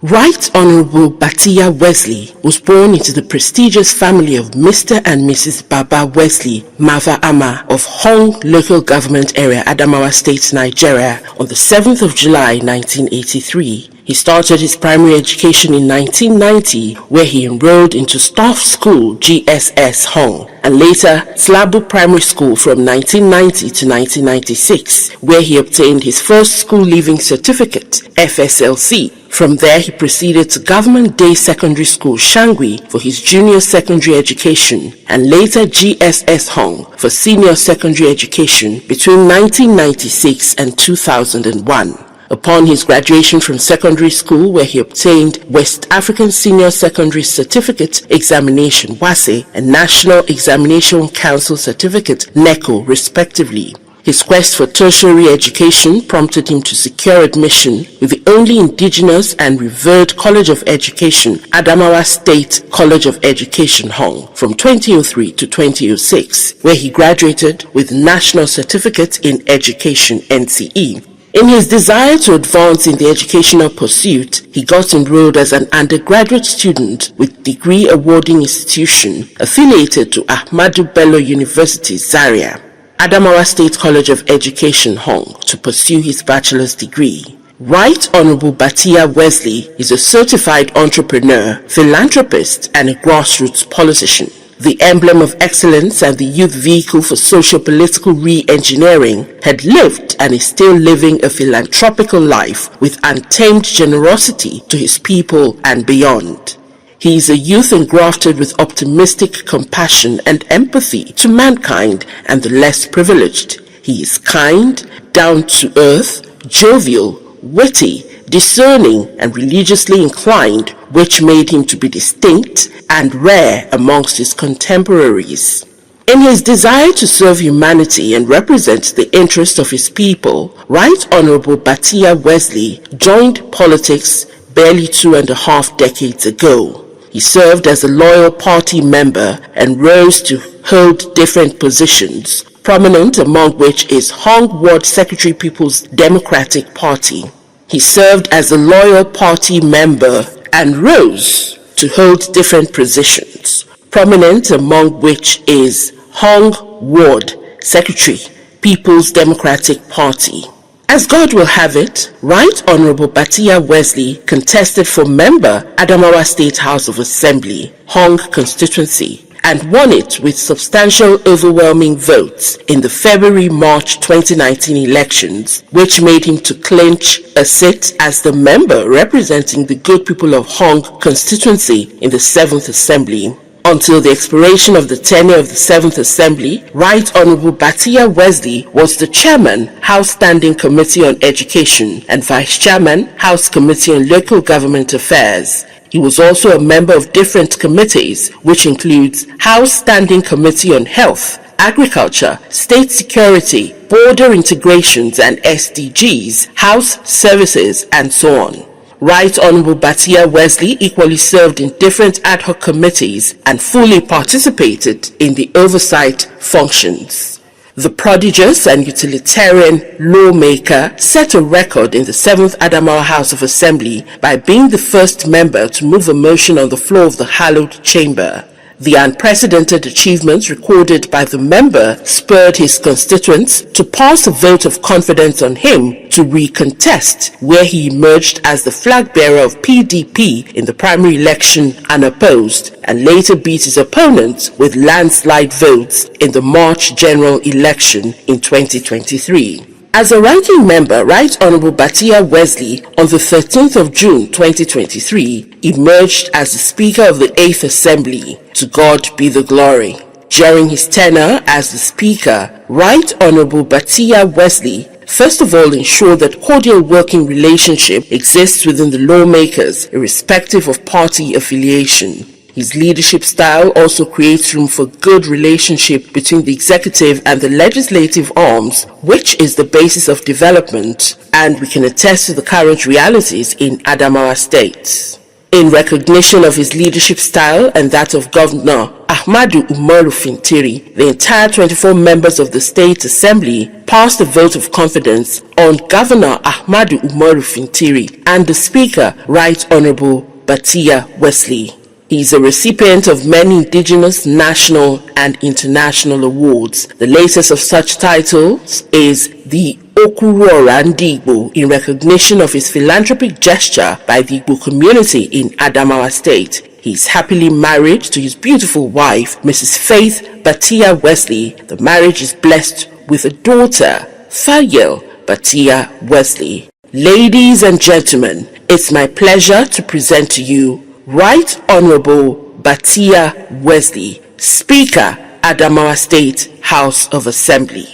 Right Honorable Bathiya Wesley was born into the prestigious family of Mr. and Mrs. Baba Wesley Mava of Hong Local Government Area, Adamawa State, Nigeria, on the 7th of July 1983. He started his primary education in 1990, where he enrolled into Staff School GSS Hong, and later Slabu Primary School from 1990 to 1996, where he obtained his first school leaving certificate, FSLC. From there, he proceeded to Government Day Secondary School Shangwi for his junior secondary education, and later GSS Hong for senior secondary education between 1996 and 2001. Upon his graduation from secondary school, where he obtained West African Senior Secondary Certificate Examination WASE and National Examination Council Certificate NECO respectively, his quest for tertiary education prompted him to secure admission with the only indigenous and revered College of Education, Adamawa State College of Education Hong, from 2003 to 2006, where he graduated with National Certificate in Education NCE. In his desire to advance in the educational pursuit, he got enrolled as an undergraduate student with degree awarding institution affiliated to Ahmadu Bello University, Zaria, Adamawa State College of Education Hong, to pursue his bachelor's degree. Right Honorable Bathiya Wesley is a certified entrepreneur, philanthropist, and a grassroots politician. The emblem of excellence and the youth vehicle for socio-political re-engineering, had lived and is still living a philanthropical life with untamed generosity to his people and beyond. He is a youth engrafted with optimistic compassion and empathy to mankind and the less privileged. He is kind, down-to-earth, jovial, witty, discerning, and religiously inclined, which made him to be distinct and rare amongst his contemporaries. In his desire to serve humanity and represent the interest of his people, Right Honorable Bathiya Wesley joined politics barely 2.5 decades ago. He served as a loyal party member and rose to hold different positions, prominent among which is Hong Ward Secretary People's Democratic Party. He served as a loyal party member and rose to hold different positions, prominent among which is Hong Ward Secretary, People's Democratic Party. As God will have it, Right Honorable Bathiya Wesley contested for member Adamawa State House of Assembly, Hong constituency, and won it with substantial overwhelming votes in the February-March 2019 elections, which made him to clinch a seat as the member representing the good people of Hong constituency in the 7th Assembly. Until the expiration of the tenure of the 7th Assembly, Right Honorable Bathiya Wesley was the Chairman, House Standing Committee on Education, and Vice Chairman, House Committee on Local Government Affairs. He was also a member of different committees, which includes House Standing Committee on Health, Agriculture, State Security, Border Integrations and SDGs, House Services, and so on. Right Honorable Bathiya Wesley equally served in different ad hoc committees and fully participated in the oversight functions. The prodigious and utilitarian lawmaker set a record in the 7th Adamawa House of Assembly by being the first member to move a motion on the floor of the hallowed chamber. The unprecedented achievements recorded by the member spurred his constituents to pass a vote of confidence on him to recontest, where he emerged as the flag bearer of PDP in the primary election unopposed, and later beat his opponents with landslide votes in the March general election in 2023. As a ranking member, Right Honorable Bathiya Wesley, on the 13th of June 2023, emerged as the Speaker of the 8th Assembly. To God be the glory. During his tenure as the Speaker, Right Honorable Bathiya Wesley first of all ensured that cordial working relationship exists within the lawmakers, irrespective of party affiliation. His leadership style also creates room for good relationship between the executive and the legislative arms, which is the basis of development, and we can attest to the current realities in Adamawa State. In recognition of his leadership style and that of Governor Ahmadu Umaru Fintiri, the entire 24 members of the State Assembly passed a vote of confidence on Governor Ahmadu Umaru Fintiri and the Speaker, Right Honorable Bathiya Wesley. He is a recipient of many indigenous, national and international awards. The latest of such titles is the Okuruora Igbo in recognition of his philanthropic gesture by the Igbo community in Adamawa State. He is happily married to his beautiful wife, Mrs. Faith Bathiya Wesley. The marriage is blessed with a daughter, Fayel Bathiya Wesley. Ladies and gentlemen, it's my pleasure to present to you Right Honorable Bathiya Wesley, Speaker, Adamawa State House of Assembly.